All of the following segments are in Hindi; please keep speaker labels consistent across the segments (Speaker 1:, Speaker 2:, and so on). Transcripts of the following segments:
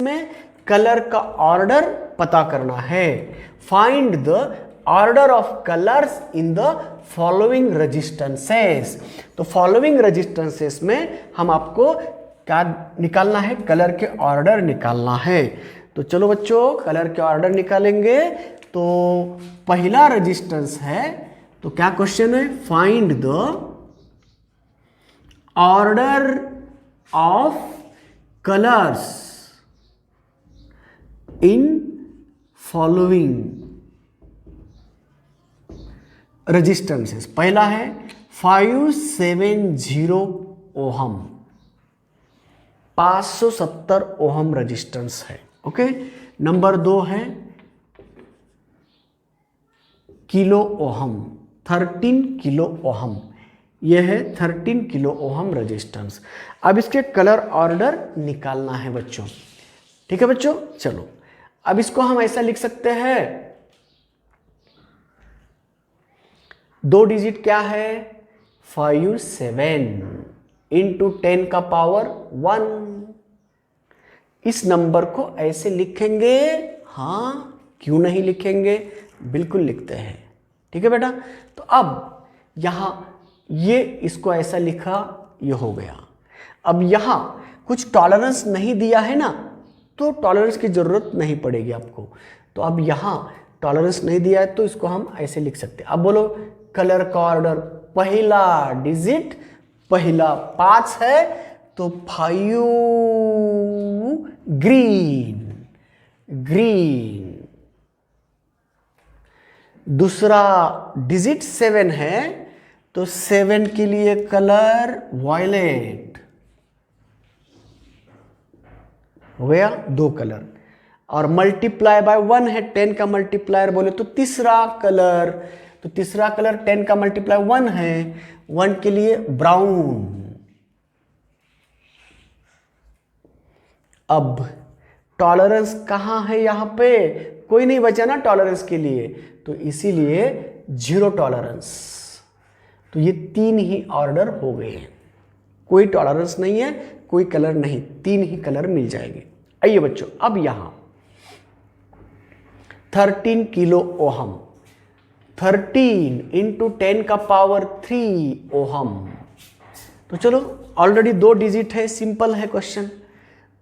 Speaker 1: में कलर का ऑर्डर पता करना है। Find the order of colours in the following resistances. तो फॉलोइंग रेजिस्टेंसेस में हम आपको क्या निकालना है, कलर के ऑर्डर निकालना है। तो चलो बच्चों कलर के ऑर्डर निकालेंगे। तो पहला रेजिस्टेंस है, तो क्या क्वेश्चन है, find the order of colours in following resistances. पहला है 570 ओहम, 570 ओहम रेजिस्टेंस है। ओके। नंबर 2 है किलो ओहम, 13 किलो ओहम, यह है 13 किलो ओहम रेजिस्टेंस। अब इसके कलर ऑर्डर निकालना है बच्चों। ठीक है बच्चों, चलो अब इसको हम ऐसा लिख सकते हैं, 2 डिजिट क्या है, 57 इंटू 10 का पावर 1। इस नंबर को ऐसे लिखेंगे, हाँ क्यों नहीं लिखेंगे, बिल्कुल लिखते हैं। ठीक है बेटा। तो अब यहां ये इसको ऐसा लिखा, ये हो गया। अब यहां कुछ टॉलरेंस नहीं दिया है ना, तो टॉलरेंस की जरूरत नहीं पड़ेगी आपको। तो अब यहां टॉलरेंस नहीं दिया है तो इसको हम ऐसे लिख सकते हैं। अब बोलो कलर का ऑर्डर, पहला डिजिट पहला 5 है तो 5 ग्रीन, ग्रीन। दूसरा डिजिट 7 है तो 7 के लिए कलर वायलेट, हो गया 2 कलर। और मल्टीप्लाई बाय 1 है, 10 का मल्टीप्लायर बोले तो तीसरा कलर, तो तीसरा कलर 10 का मल्टीप्लाई 1 है, 1 के लिए ब्राउन। अब टॉलरेंस कहां है, यहां पे कोई नहीं बचा ना टॉलरेंस के लिए, तो इसीलिए 0 टॉलरेंस। तो ये 3 ही ऑर्डर हो गए हैं, कोई टॉलरेंस नहीं है, कोई कलर नहीं, 3 ही कलर मिल जाएंगे। आइए बच्चों अब यहां 13 किलो ओहम, 13 इंटू 10 का पावर 3 ओहम। तो चलो ऑलरेडी 2 डिजिट है, सिंपल है क्वेश्चन।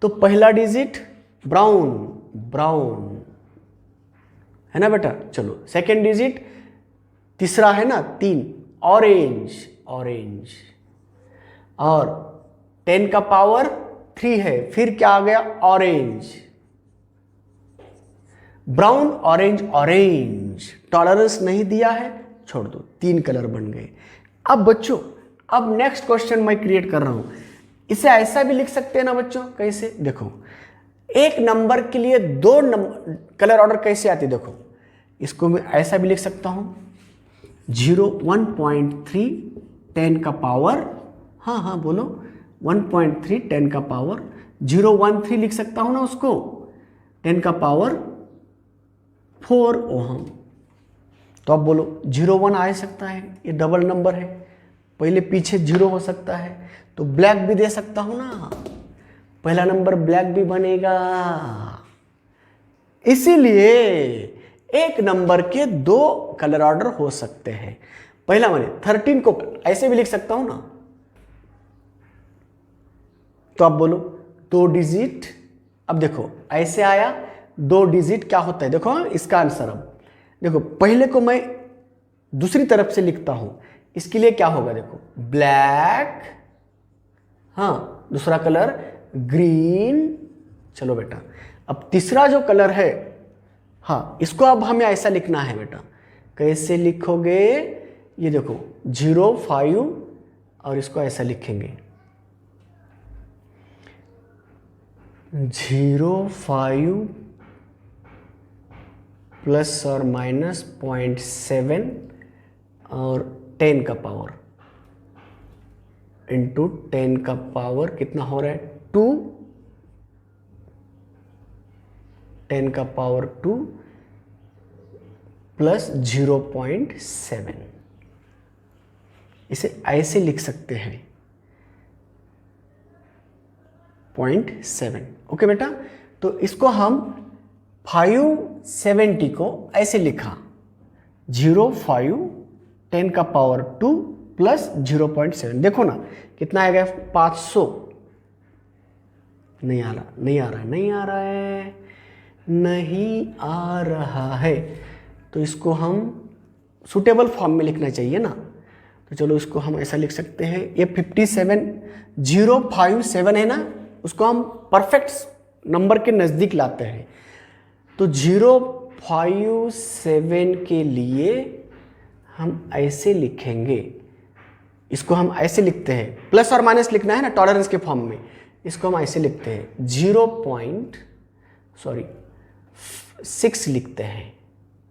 Speaker 1: तो पहला डिजिट ब्राउन, ब्राउन है ना बेटा। चलो सेकेंड डिजिट, तीसरा है ना 3, ऑरेंज, ऑरेंज। और 10 का पावर 3 है, फिर क्या आ गया, orange, brown, orange, orange. Tolerance नहीं दिया है, छोड़ दो, 3 कलर बन गए। अब बच्चों अब नेक्स्ट क्वेश्चन मैं क्रिएट कर रहा हूं, इसे ऐसा भी लिख सकते हैं ना बच्चों, कैसे, देखो एक नंबर के लिए 2 नंबर कलर ऑर्डर कैसे आती, देखो इसको मैं ऐसा भी लिख सकता हूं, 0, 1.3 10 का पावर, हाँ हाँ बोलो 1.3 10 का पावर 013 लिख सकता हूं ना उसको, 10 का पावर 4 ओहम। तो अब बोलो 01 आ सकता है, ये डबल नंबर है, पहले पीछे 0 हो सकता है, तो ब्लैक भी दे सकता हूं ना, पहला नंबर ब्लैक भी बनेगा। इसीलिए एक नंबर के 2 कलर ऑर्डर हो सकते हैं। पहला मैंने 13 को ऐसे भी लिख सकता हूं ना, तो अब बोलो 2 डिजिट, अब देखो ऐसे आया 2 डिजिट क्या होता है, देखो इसका आंसर। अब देखो पहले को मैं दूसरी तरफ से लिखता हूं, इसके लिए क्या होगा, देखो ब्लैक, हाँ दूसरा कलर ग्रीन। चलो बेटा अब तीसरा जो कलर है, हाँ इसको अब हमें ऐसा लिखना है बेटा, कैसे लिखोगे, ये देखो 05 और इसको ऐसा लिखेंगे 05 प्लस और माइनस 0.7 और 10 का पावर इंटू 10 का पावर कितना हो रहा है 2, 10 का पावर 2 प्लस 0.7, इसे ऐसे लिख सकते हैं 0.7। ओके बेटा, तो इसको हम 570 को ऐसे लिखा 0, 5, 10 का पावर 2 प्लस 0.7। देखो ना कितना आएगा 500। नहीं आ रहा है। तो इसको हम सुटेबल फॉर्म में लिखना चाहिए ना। तो चलो इसको हम ऐसा लिख सकते हैं, ये 057 है ना, उसको हम परफेक्ट नंबर के नज़दीक लाते हैं। तो 057 के लिए हम ऐसे लिखेंगे, इसको हम ऐसे लिखते हैं, प्लस और माइनस लिखना है ना टॉलरेंस के फॉर्म में। इसको हम ऐसे लिखते हैं 6 लिखते हैं,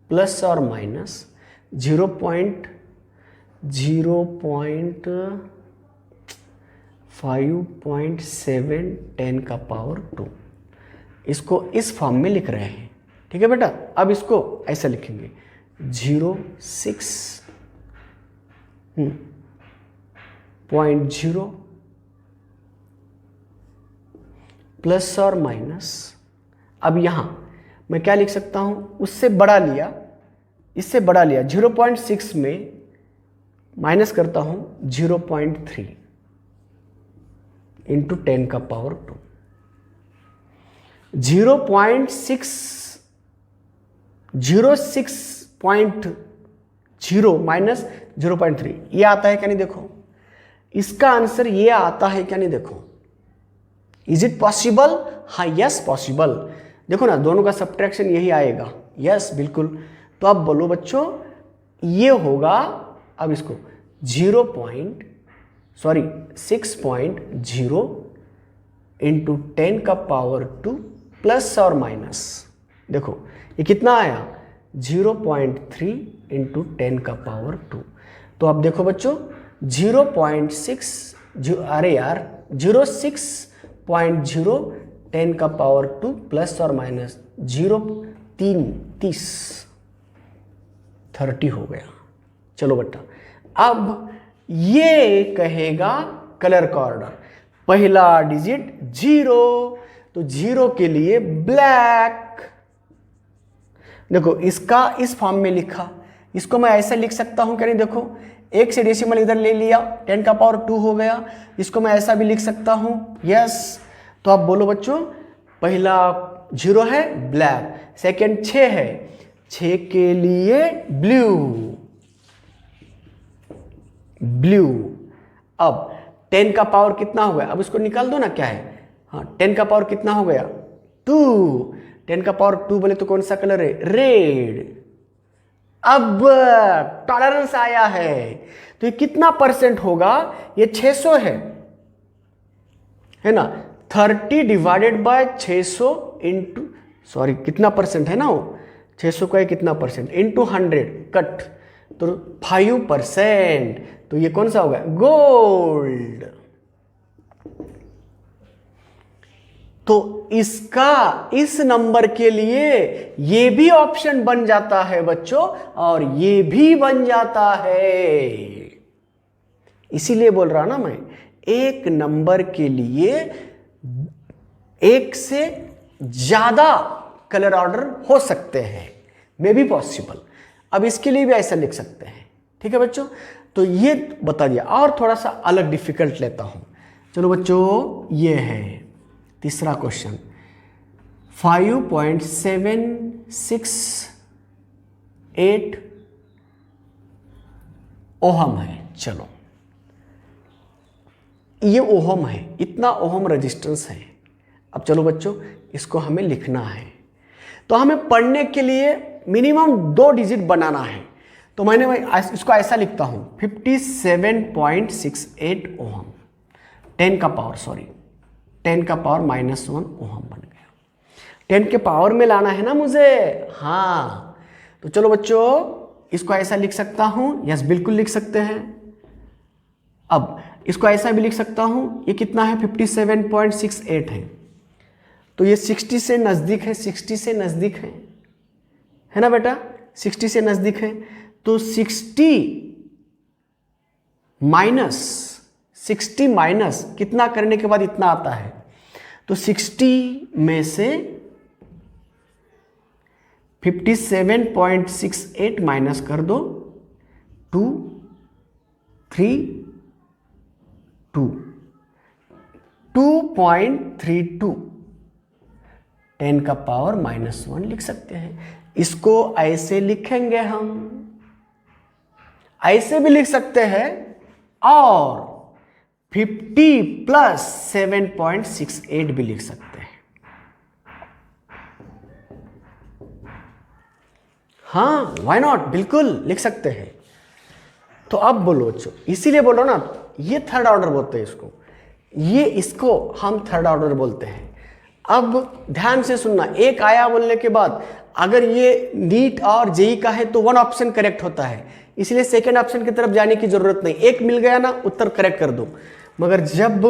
Speaker 1: प्लस और माइनस 0.5.7 10 का पावर 2। इसको इस फॉर्म में लिख रहे हैं, ठीक है बेटा। अब इसको ऐसा लिखेंगे 0.0 प्लस और माइनस। अब यहां मैं क्या लिख सकता हूं, उससे बड़ा लिया, इससे बड़ा लिया, 0.6 में माइनस करता हूं 0.3 इंटू 10 का पावर 2। 0.0 माइनस 0.3 ये आता है क्या नहीं देखो, इसका आंसर ये आता है क्या नहीं देखो। Is it possible? हाँ यस पॉसिबल। देखो ना दोनों का सब्ट्रैक्शन यही आएगा, यस बिल्कुल। तो अब बोलो बच्चों ये होगा, अब इसको 6.0 इंटू 10 का पावर 2 प्लस और माइनस, देखो ये कितना आया 0.3 इंटू 10 का पावर 2। तो अब देखो बच्चों 06.0 10 का पावर 2 प्लस और माइनस 30 हो गया। चलो बेटा अब ये कहेगा कलर का ऑर्डर, पहला डिजिट 0, तो 0 के लिए ब्लैक। देखो इसका इस फॉर्म में लिखा, इसको मैं ऐसा लिख सकता हूं क्या नहीं देखो, 1 से डेसिमल इधर ले लिया 10 का पावर 2 हो गया। इसको मैं ऐसा भी लिख सकता हूं, यस। तो आप बोलो बच्चों पहला 0 है ब्लैक, सेकंड 6 है, 6 के लिए ब्लू। अब 10 का पावर कितना हो गया, अब इसको निकाल दो ना क्या है, हाँ 10 का पावर कितना हो गया 2, 10 का पावर 2 बोले तो कौन सा कलर है, रेड। अब टॉलरेंस आया है, तो ये कितना परसेंट होगा, ये 600 है ना। 30 डिवाइडेड बाय 600 इंटू, सॉरी कितना परसेंट है ना वो, 600 का कितना परसेंट इंटू 100 कट, तो 5%। तो ये कौन सा होगा, गोल्ड। तो इसका इस नंबर के लिए ये भी ऑप्शन बन जाता है बच्चों, और ये भी बन जाता है। इसीलिए बोल रहा ना मैं, एक नंबर के लिए एक से ज्यादा कलर ऑर्डर हो सकते हैं, मे बी पॉसिबल। अब इसके लिए भी ऐसा लिख सकते हैं, ठीक है बच्चों। तो ये बता दिया, और थोड़ा सा अलग डिफिकल्ट लेता हूं। चलो बच्चों ये है तीसरा क्वेश्चन, 5.768 ओहम है। चलो ये ओहम है, इतना ओहम रेजिस्टेंस है। अब चलो बच्चों इसको हमें लिखना है, तो हमें पढ़ने के लिए मिनिमम 2 डिजिट बनाना है। तो मैंने इसको ऐसा लिखता हूं 57.68 ओहम, 10 का पावर -1 ओहम बन गया। 10 के पावर में लाना है ना मुझे, हाँ। तो चलो बच्चों इसको ऐसा लिख सकता हूं, यस बिल्कुल लिख सकते हैं। अब इसको ऐसा भी लिख सकता हूं, ये कितना है 57.68 है, तो ये 60 से नजदीक है, 60 से नजदीक है ना बेटा, 60 से नजदीक है। तो 60 माइनस कितना करने के बाद इतना आता है, तो 60 में से 57.68 माइनस कर दो 2 3 2 2.32 10 का पावर -1 लिख सकते हैं। इसको ऐसे लिखेंगे हम, ऐसे भी लिख सकते हैं, और 50 प्लस 7.68 भी लिख सकते हैं। हाँ, व्हाई नॉट, बिल्कुल लिख सकते हैं। तो अब बोलो बच्चों, इसीलिए बोलो ना, ये थर्ड ऑर्डर बोलते हैं इसको, इसको हम थर्ड ऑर्डर बोलते हैं। अब ध्यान से सुनना, एक आया बोलने के बाद अगर ये नीट और जेई का है तो वन ऑप्शन करेक्ट होता है, इसलिए सेकेंड ऑप्शन की तरफ जाने की जरूरत नहीं। एक मिल गया ना, उत्तर करेक्ट कर दो। मगर जब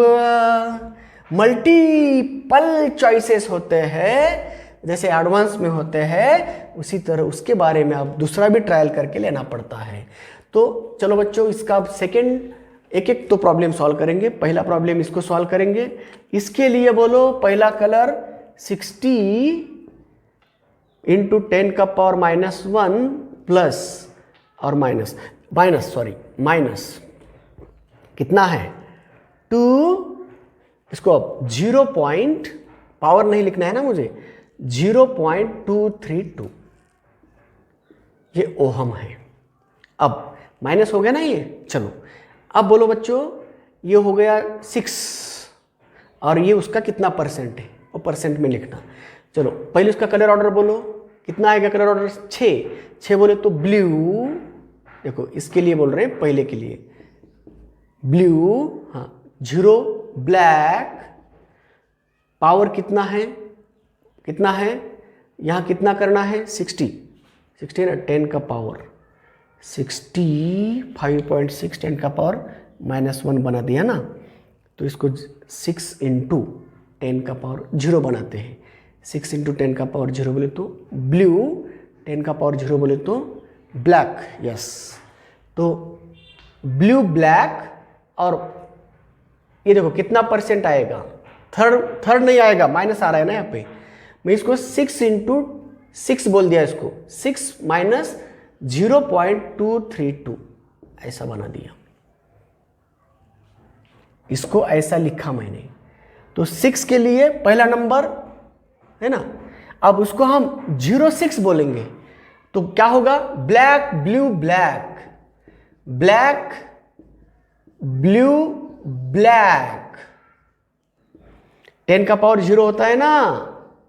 Speaker 1: मल्टीपल चॉइसेस होते हैं, जैसे एडवांस में होते हैं, उसी तरह उसके बारे में आप दूसरा भी ट्रायल करके लेना पड़ता है। तो चलो बच्चों, इसका सेकेंड एक एक तो प्रॉब्लम सॉल्व करेंगे। पहला प्रॉब्लम इसको सॉल्व करेंगे। इसके लिए बोलो, पहला कलर 60 इंटू 10 का पावर -1 प्लस और माइनस कितना है 2, इसको अब 0 पॉइंट, पावर नहीं लिखना है ना मुझे, 0.232 ये ओहम है। अब माइनस हो गया ना ये। चलो अब बोलो बच्चों, ये हो गया 6 और ये उसका कितना परसेंट है वो परसेंट में लिखना। चलो पहले उसका कलर ऑर्डर बोलो, कितना आएगा कलर ऑर्डर? 6 बोले तो ब्लू, देखो इसके लिए बोल रहे हैं, पहले के लिए ब्लू, हाँ 0 ब्लैक, पावर कितना है यहाँ कितना करना है 60 ना, 10 का पावर 65.6 10 का पावर -1 बना दिया ना। तो इसको 6 इंटू 10 का पावर 0 बनाते हैं। 6 इंटू 10 का पावर 0 बोले तो ब्लू, 10 का पावर 0 बोले तो ब्लैक। यस, तो ब्लू ब्लैक, और ये देखो कितना परसेंट आएगा, थर्ड नहीं आएगा, माइनस आ रहा है ना यहाँ पे। मैं इसको 6 इंटू 6 बोल दिया, इसको 6 माइनस 0.232 ऐसा बना दिया। इसको ऐसा लिखा मैंने। तो 6 के लिए पहला नंबर है ना, अब उसको हम 06 बोलेंगे तो क्या होगा? Black blue black, black blue black. 10 का पावर 0 होता है ना,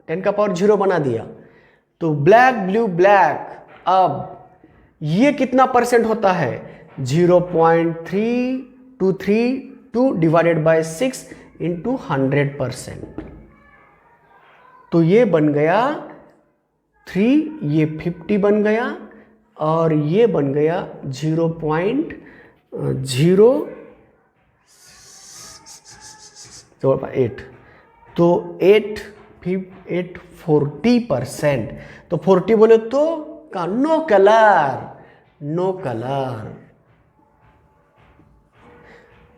Speaker 1: 10 का पावर 0 बना दिया तो ब्लैक ब्लू ब्लैक। अब ये कितना परसेंट होता है? 0.3232 डिवाइडेड बाय 6 इंटू 100%। तो ये बन गया 3, ये 50 बन गया, और ये बन गया 0.08। तो 40%। तो 40 बोले तो का नो कलर।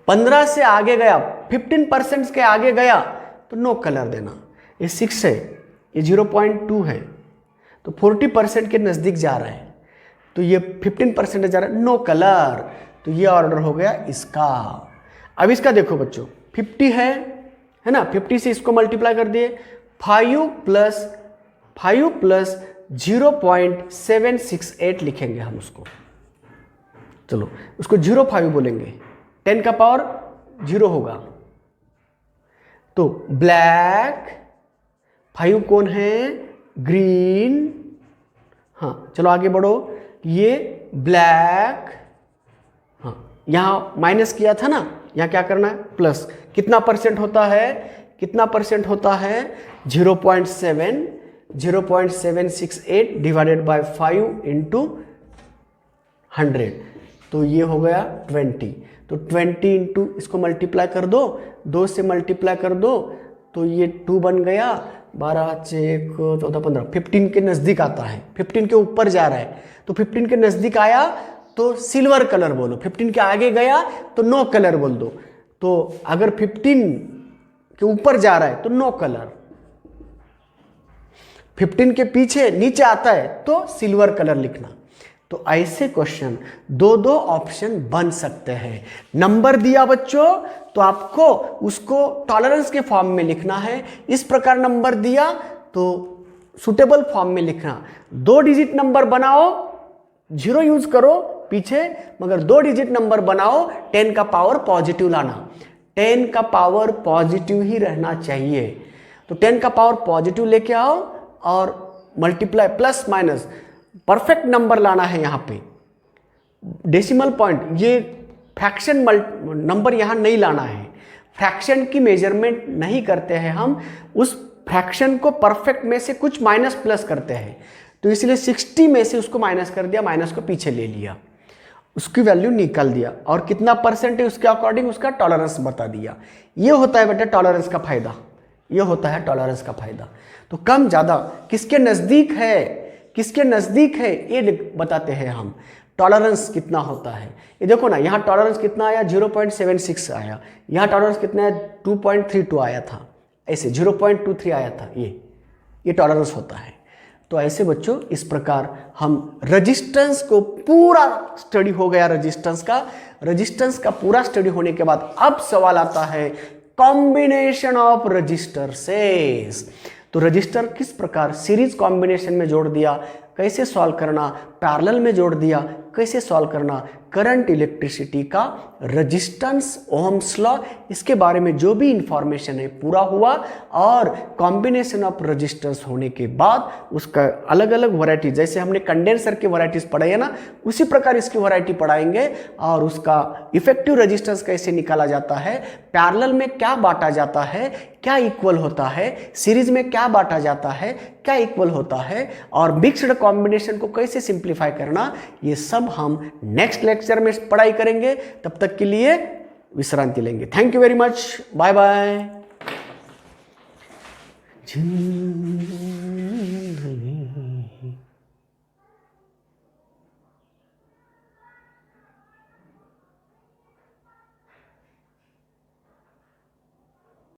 Speaker 1: 15 से आगे गया, 15% के आगे गया तो नो कलर देना। ये 6 है, ये 0.2 है, तो 40% के नजदीक जा रहा है, तो ये 15% जा रहा है, नो कलर। तो ये ऑर्डर हो गया इसका। अब इसका देखो बच्चों, 50 है ना, 50 से इसको मल्टीप्लाई कर दिए, 5 प्लस 0.768 लिखेंगे हम उसको। चलो उसको 0.5 बोलेंगे, 10 का पावर 0 होगा। तो ब्लैक, 5 कौन है? ग्रीन। हाँ चलो आगे बढ़ो, ये ब्लैक, हाँ यहाँ माइनस किया था ना, यहाँ क्या करना है? प्लस। कितना परसेंट होता है? 0.768 डिवाइडेड बाय 5 इंटू 100, तो ये हो गया 20। तो 20 इंटू इसको मल्टीप्लाई कर दो, 2 से मल्टीप्लाई कर दो, तो ये 2 बन गया, 12 6 14 15, 15 के नज़दीक आता है, 15 के ऊपर जा रहा है। तो 15 के नज़दीक आया तो सिल्वर कलर बोलो, 15 के आगे गया तो नो कलर बोल दो। तो अगर 15 के ऊपर जा रहा है तो नो कलर, 15 के पीछे नीचे आता है तो सिल्वर कलर लिखना। तो ऐसे क्वेश्चन दो दो ऑप्शन बन सकते हैं। नंबर दिया बच्चों तो आपको उसको टॉलरेंस के फॉर्म में लिखना है। इस प्रकार नंबर दिया तो सुटेबल फॉर्म में लिखना। 2 डिजिट नंबर बनाओ, 0 यूज करो पीछे, मगर 2 डिजिट नंबर बनाओ, 10 का पावर पॉजिटिव लाना। 10 का पावर पॉजिटिव ही रहना चाहिए। तो 10 का पावर पॉजिटिव लेके आओ और multiply plus minus perfect number लाना है। यहाँ पे डेसिमल पॉइंट, ये फ्रैक्शन नंबर यहाँ नहीं लाना है। फ्रैक्शन की मेजरमेंट नहीं करते हैं हम, उस फ्रैक्शन को परफेक्ट में से कुछ माइनस प्लस करते हैं। तो इसलिए 60 में से उसको माइनस कर दिया, माइनस को पीछे ले लिया, उसकी वैल्यू निकाल दिया और कितना परसेंट है उसके अकॉर्डिंग उसका टॉलरेंस बता दिया। ये होता है बेटा टॉलरेंस का फायदा, ये होता है टॉलरेंस का फायदा। तो कम ज़्यादा किसके नज़दीक है, किसके नज़दीक है ये बताते हैं हम। टॉलरेंस कितना होता है ये देखो ना, यहाँ टॉलरेंस कितना आया 0.76 आया, यहाँ टॉलरेंस कितना है 2.32 आया था, ऐसे 0.23 आया था। ये टॉलरेंस होता है। तो ऐसे बच्चों इस प्रकार हम रेजिस्टेंस को पूरा स्टडी हो गया। रेजिस्टेंस का पूरा स्टडी होने के बाद अब सवाल आता है कॉम्बिनेशन ऑफ रेजिस्टर्स। तो रजिस्टर किस प्रकार सीरीज कॉम्बिनेशन में जोड़ दिया, कैसे सॉल्व करना, पैरेलल में जोड़ दिया कैसे सॉल्व करना, करंट इलेक्ट्रिसिटी का रेजिस्टेंस, ओहम्स लॉ, इसके बारे में जो भी इंफॉर्मेशन है पूरा हुआ। और कॉम्बिनेशन ऑफ रजिस्टर्स होने के बाद उसका अलग अलग वैरायटी, जैसे हमने कंडेंसर की वैरायटीज पढ़ाई है ना, उसी प्रकार इसकी वैरायटी पढ़ाएंगे। और उसका इफेक्टिव रजिस्टेंस कैसे निकाला जाता है, पैरेलल में क्या बांटा जाता है, क्या इक्वल होता है, सीरीज में क्या बांटा जाता है, क्या इक्वल होता है, और मिक्स्ड कॉम्बिनेशन को कैसे सिंप्लीफाई करना, ये सब हम नेक्स्ट लेक्चर में पढ़ाई करेंगे। तब तक के लिए विश्रांति लेंगे। Thank you very much, bye bye.